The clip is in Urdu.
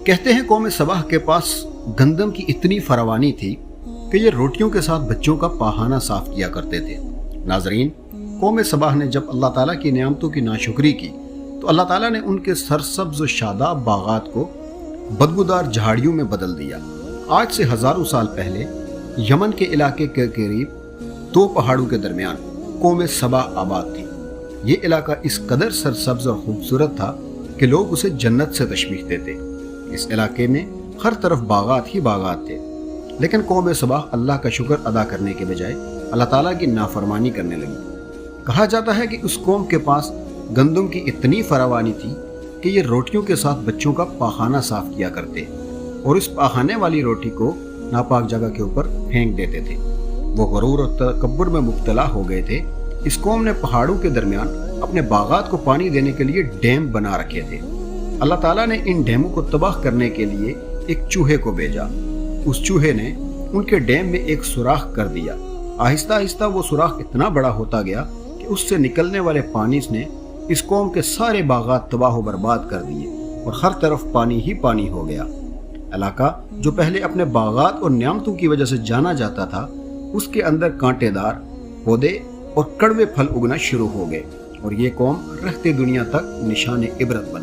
کہتے ہیں قوم سبا کے پاس گندم کی اتنی فراوانی تھی کہ یہ روٹیوں کے ساتھ بچوں کا پاخانہ صاف کیا کرتے تھے۔ ناظرین، قوم سبا نے جب اللہ تعالیٰ کی نعمتوں کی ناشکری کی تو اللہ تعالیٰ نے ان کے سرسبز و شاداب باغات کو بدبودار جھاڑیوں میں بدل دیا۔ آج سے ہزاروں سال پہلے یمن کے علاقے کے قریب 2 پہاڑوں کے درمیان قوم سبا آباد تھی۔ یہ علاقہ اس قدر سرسبز اور خوبصورت تھا کہ لوگ اسے جنت سے تشبیہ دیتے۔ اس علاقے میں ہر طرف باغات ہی باغات تھے، لیکن قوم سبا اللہ کا شکر ادا کرنے کے بجائے اللہ تعالیٰ کی نافرمانی کرنے لگی۔ کہا جاتا ہے کہ اس قوم کے پاس گندم کی اتنی فراوانی تھی کہ یہ روٹیوں کے ساتھ بچوں کا پاخانہ صاف کیا کرتے اور اس پاخانے والی روٹی کو ناپاک جگہ کے اوپر پھینک دیتے تھے۔ وہ غرور اور تکبر میں مبتلا ہو گئے تھے۔ اس قوم نے پہاڑوں کے درمیان اپنے باغات کو پانی دینے کے لیے ڈیم بنا رکھے تھے۔ اللہ تعالیٰ نے ان ڈیموں کو تباہ کرنے کے لیے ایک چوہے کو بھیجا۔ اس چوہے نے ان کے ڈیم میں ایک سوراخ کر دیا۔ آہستہ آہستہ وہ سوراخ اتنا بڑا ہوتا گیا کہ اس سے نکلنے والے پانی نے اس قوم کے سارے باغات تباہ و برباد کر دیے اور ہر طرف پانی ہی پانی ہو گیا۔ علاقہ جو پہلے اپنے باغات اور نعمتوں کی وجہ سے جانا جاتا تھا، اس کے اندر کانٹے دار پودے اور کڑوے پھل اگنا شروع ہو گئے، اور یہ قوم رہتے دنیا تک نشان عبرت بن